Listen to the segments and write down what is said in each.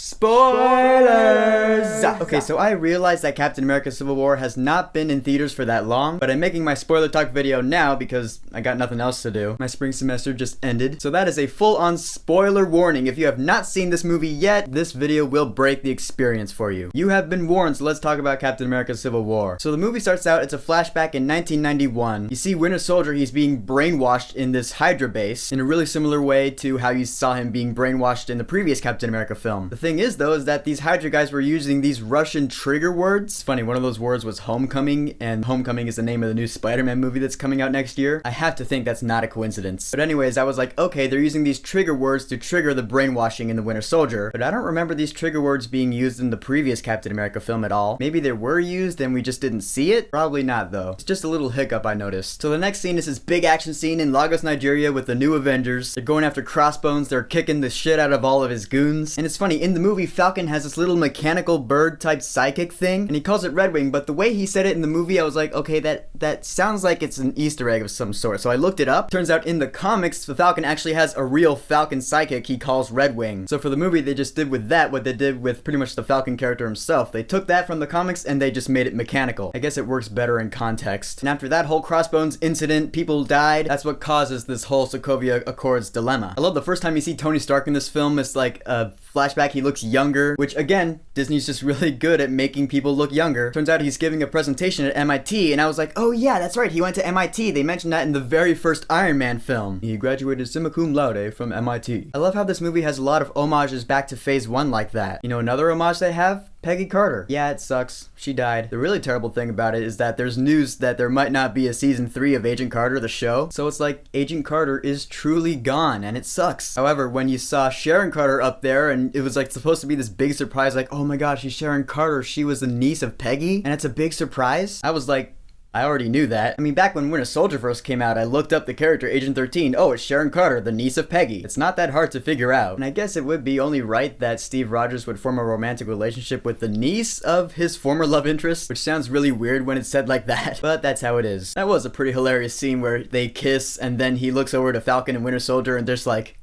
Spoilers! Okay, so I realized that Captain America Civil War has not been in theaters for that long, but I'm making my spoiler talk video now because I got nothing else to do. My spring semester just ended. So that is a full-on spoiler warning. If you have not seen this movie yet, this video will break the experience for you. You have been warned, so let's talk about Captain America Civil War. So the movie starts out, it's a flashback in 1991. You see Winter Soldier, he's being brainwashed in this Hydra base in a really similar way to how you saw him being brainwashed in the previous Captain America film. The thing is though, is that these Hydra guys were using these Russian trigger words. It's funny, one of those words was Homecoming, and Homecoming is the name of the new Spider-Man movie that's coming out next year. I have to think that's not a coincidence. But anyways, I was like, okay, they're using these trigger words to trigger the brainwashing in the Winter Soldier, but I don't remember these trigger words being used in the previous Captain America film at all. Maybe they were used and we just didn't see it? Probably not though. It's just a little hiccup I noticed. So the next scene is this big action scene in Lagos, Nigeria with the new Avengers. They're going after Crossbones, they're kicking the shit out of all of his goons. And it's funny, in the movie, Falcon has this little mechanical bird type psychic thing, and he calls it Redwing, but the way he said it in the movie, I was like, okay, that sounds like it's an Easter egg of some sort. So I looked it up. Turns out in the comics, the Falcon actually has a real Falcon psychic he calls Redwing. So for the movie, they just did with that what they did with pretty much the Falcon character himself. They took that from the comics and they just made it mechanical. I guess it works better in context. And after that whole Crossbones incident, people died. That's what causes this whole Sokovia Accords dilemma. I love the first time you see Tony Stark in this film, it's like a flashback, he looks younger, which again, Disney's just really good at making people look younger. Turns out he's giving a presentation at MIT, and I was like, oh yeah, that's right, he went to MIT. They mentioned that in the very first Iron Man film. He graduated summa cum laude from MIT. I love how this movie has a lot of homages back to Phase 1 like that. You know, another homage they have? Peggy Carter. Yeah, it sucks. She died. The really terrible thing about it is that there's news that there might not be a season 3 of Agent Carter, the show. So it's like Agent Carter is truly gone, and it sucks. However, when you saw Sharon Carter up there, and it was like supposed to be this big surprise, like, oh my gosh, she's Sharon Carter. She was the niece of Peggy, and it's a big surprise. I was like, I already knew that. I mean, back when Winter Soldier first came out, I looked up the character Agent 13. Oh, it's Sharon Carter, the niece of Peggy. It's not that hard to figure out. And I guess it would be only right that Steve Rogers would form a romantic relationship with the niece of his former love interest, which sounds really weird when it's said like that, but that's how it is. That was a pretty hilarious scene where they kiss and then he looks over to Falcon and Winter Soldier and there's like,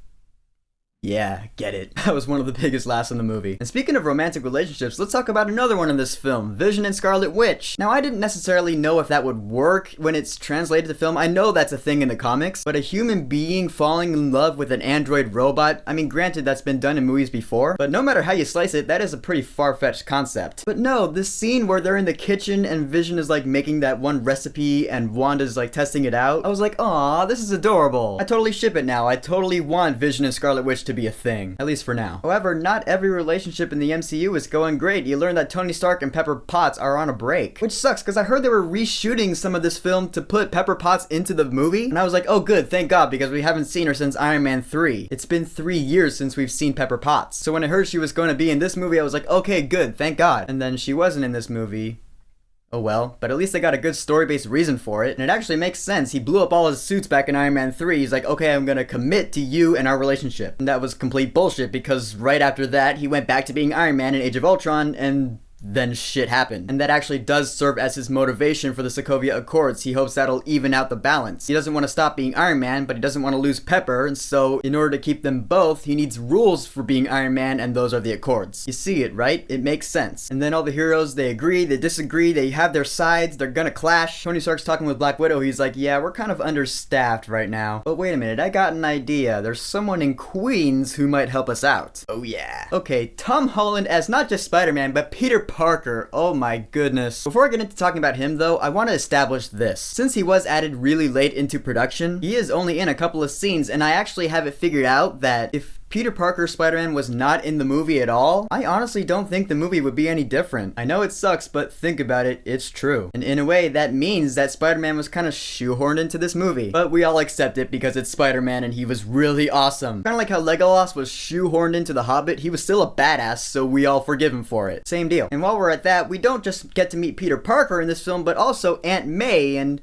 yeah, get it. That was one of the biggest laughs in the movie. And speaking of romantic relationships, let's talk about another one in this film, Vision and Scarlet Witch. Now, I didn't necessarily know if that would work when it's translated to film. I know that's a thing in the comics, but a human being falling in love with an android robot, I mean, granted, that's been done in movies before, but no matter how you slice it, that is a pretty far-fetched concept. But no, this scene where they're in the kitchen and Vision is like making that one recipe and Wanda's like testing it out, I was like, aw, this is adorable. I totally ship it now. I totally want Vision and Scarlet Witch to be a thing, at least for now. However, not every relationship in the MCU is going great. You learn that Tony Stark and Pepper Potts are on a break, which sucks because I heard they were reshooting some of this film to put Pepper Potts into the movie, and I was like, oh good, thank God, because we haven't seen her since Iron Man 3. It's been 3 years since we've seen Pepper Potts. So when I heard she was going to be in this movie, I was like, okay, good, thank God. And then she wasn't in this movie. Oh well, but at least they got a good story-based reason for it, and it actually makes sense. He blew up all his suits back in Iron Man 3, he's like, okay, I'm gonna commit to you and our relationship. And that was complete bullshit, because right after that, he went back to being Iron Man in Age of Ultron, and then shit happened. And that actually does serve as his motivation for the Sokovia Accords. He hopes that'll even out the balance. He doesn't want to stop being Iron Man, but he doesn't want to lose Pepper, and so in order to keep them both, he needs rules for being Iron Man, and those are the Accords. You see it, right? It makes sense. And then all the heroes, they agree, they disagree, they have their sides, they're gonna clash. Tony Stark's talking with Black Widow, he's like, yeah, we're kind of understaffed right now. But wait a minute, I got an idea. There's someone in Queens who might help us out. Oh yeah. Okay, Tom Holland as not just Spider-Man, but Peter Parker. Oh my goodness. Before I get into talking about him though, I want to establish this. Since he was added really late into production, he is only in a couple of scenes, and I actually have it figured out that if Peter Parker Spider-Man was not in the movie at all, I honestly don't think the movie would be any different. I know it sucks, but think about it, it's true. And in a way, that means that Spider-Man was kind of shoehorned into this movie. But we all accept it because it's Spider-Man and he was really awesome. Kind of like how Legolas was shoehorned into The Hobbit, he was still a badass, so we all forgive him for it. Same deal. And while we're at that, we don't just get to meet Peter Parker in this film, but also Aunt May and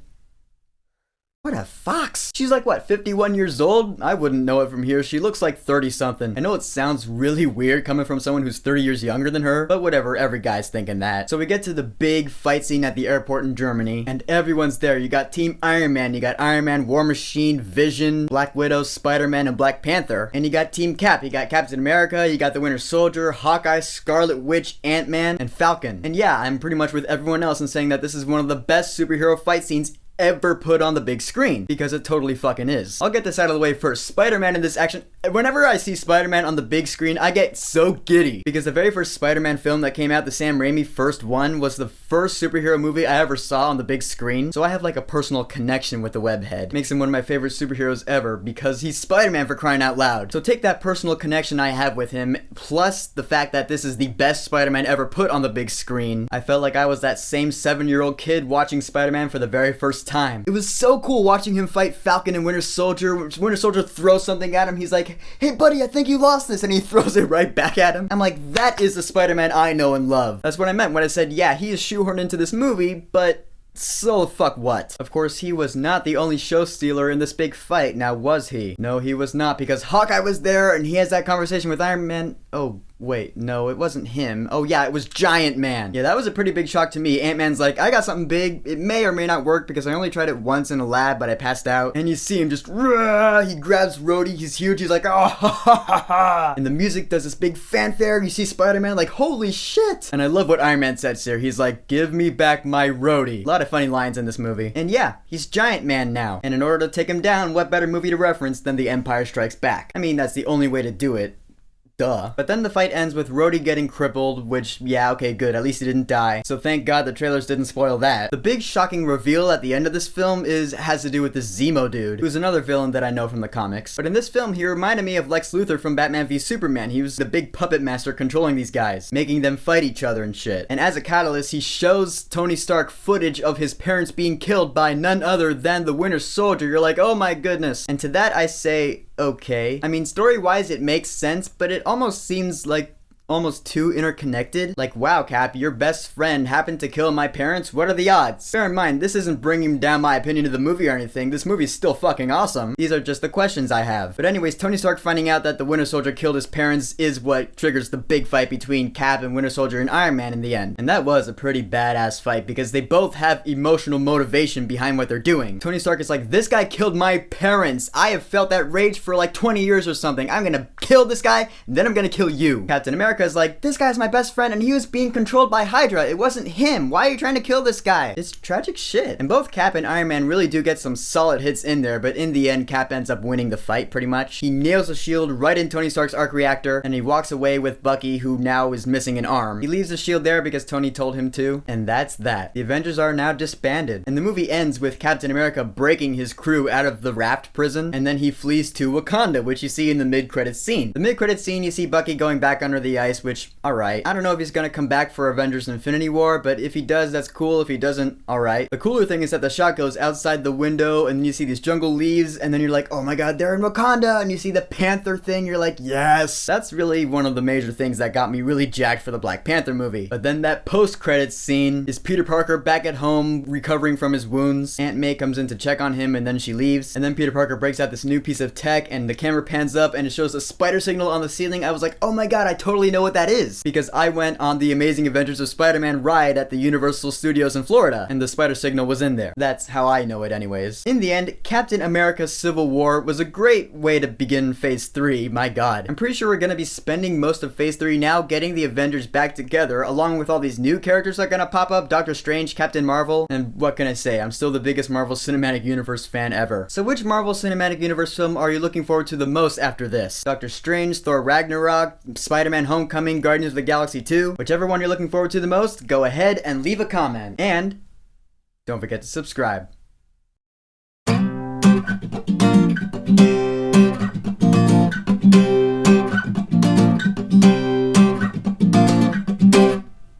What a fox. She's like, what, 51 years old? I wouldn't know it from here. She looks like 30 something. I know it sounds really weird coming from someone who's 30 years younger than her, but whatever, every guy's thinking that. So we get to the big fight scene at the airport in Germany, and everyone's there. You got Team Iron Man, you got Iron Man, War Machine, Vision, Black Widow, Spider-Man, and Black Panther. And you got Team Cap, you got Captain America, you got the Winter Soldier, Hawkeye, Scarlet Witch, Ant-Man, and Falcon. And yeah, I'm pretty much with everyone else in saying that this is one of the best superhero fight scenes ever put on the big screen, because it totally fucking is. I'll get this out of the way first. Spider-Man in this action, whenever I see Spider-Man on the big screen, I get so giddy, because the very first Spider-Man film that came out, the Sam Raimi first one, was the first superhero movie I ever saw on the big screen, so I have like a personal connection with the webhead. Makes him one of my favorite superheroes ever, because he's Spider-Man, for crying out loud. So take that personal connection I have with him, plus the fact that this is the best Spider-Man ever put on the big screen. I felt like I was that same 7-year-old kid watching Spider-Man for the very first time. It was so cool watching him fight Falcon and Winter Soldier. Winter Soldier throws something at him. He's like, hey buddy, I think you lost this. And he throws it right back at him. I'm like, that is the Spider-Man I know and love. That's what I meant when I said, yeah, he is shoehorned into this movie, but so fuck what? Of course, he was not the only show stealer in this big fight. Now, was he? No, he was not, because Hawkeye was there and he has that conversation with Iron Man. Oh, wait, no, it wasn't him. Oh yeah, it was Giant Man. Yeah, that was a pretty big shock to me. Ant-Man's like, I got something big. It may or may not work because I only tried it once in a lab, but I passed out. And you see him just, he grabs Rhodey. He's huge. He's like, oh, ha, ha, ha, ha. And the music does this big fanfare. You see Spider-Man like, holy shit. And I love what Iron Man says here. He's like, give me back my Rhodey. A lot of funny lines in this movie. And yeah, he's Giant Man now. And in order to take him down, what better movie to reference than The Empire Strikes Back? I mean, that's the only way to do it. Duh. But then the fight ends with Rhodey getting crippled, which, yeah, okay, good. At least he didn't die. So thank God the trailers didn't spoil that. The big shocking reveal at the end of this film has to do with this Zemo dude, who's another villain that I know from the comics. But in this film, he reminded me of Lex Luthor from Batman v Superman. He was the big puppet master controlling these guys, making them fight each other and shit. And as a catalyst, he shows Tony Stark footage of his parents being killed by none other than the Winter Soldier. You're like, oh my goodness. And to that I say, okay. I mean, story-wise, it makes sense, but it almost seems like almost too interconnected. Like, wow, Cap, your best friend happened to kill my parents? What are the odds? Bear in mind, this isn't bringing down my opinion of the movie or anything. This movie's still fucking awesome. These are just the questions I have. But anyways, Tony Stark finding out that the Winter Soldier killed his parents is what triggers the big fight between Cap and Winter Soldier and Iron Man in the end. And that was a pretty badass fight because they both have emotional motivation behind what they're doing. Tony Stark is like, this guy killed my parents. I have felt that rage for like 20 years or something. I'm gonna kill this guy, and then I'm gonna kill you. Captain America is like, this guy's my best friend and he was being controlled by Hydra. It wasn't him. Why are you trying to kill this guy? It's tragic shit. And both Cap and Iron Man really do get some solid hits in there, but in the end, Cap ends up winning the fight pretty much. He nails the shield right in Tony Stark's arc reactor and he walks away with Bucky, who now is missing an arm. He leaves the shield there because Tony told him to, and that's that. The Avengers are now disbanded. And the movie ends with Captain America breaking his crew out of the raft prison, and then he flees to Wakanda, which you see in the mid-credits scene. The mid-credits scene, you see Bucky going back under the ice, which, alright. I don't know if he's gonna come back for Avengers Infinity War, but if he does, that's cool. If he doesn't, alright. The cooler thing is that the shot goes outside the window, and you see these jungle leaves, and then you're like, oh my god, they're in Wakanda, and you see the Panther thing, you're like, yes! That's really one of the major things that got me really jacked for the Black Panther movie. But then that post-credits scene is Peter Parker back at home, recovering from his wounds. Aunt May comes in to check on him, and then she leaves. And then Peter Parker breaks out this new piece of tech, and the camera pans up, and it shows a spider signal on the ceiling. I was like, oh my god, I totally know what that is. Because I went on the Amazing Adventures of Spider-Man ride at the Universal Studios in Florida, and the spider signal was in there. That's how I know it anyways. In the end, Captain America Civil War was a great way to begin Phase 3, my god. I'm pretty sure we're gonna be spending most of Phase 3 now getting the Avengers back together, along with all these new characters that are gonna pop up, Doctor Strange, Captain Marvel, and what can I say, I'm still the biggest Marvel Cinematic Universe fan ever. So which Marvel Cinematic Universe film are you looking forward to the most after this? Doctor Strange, Thor Ragnarok, Spider-Man Homecoming, Guardians of the Galaxy 2? Whichever one you're looking forward to the most, go ahead and leave a comment. And don't forget to subscribe.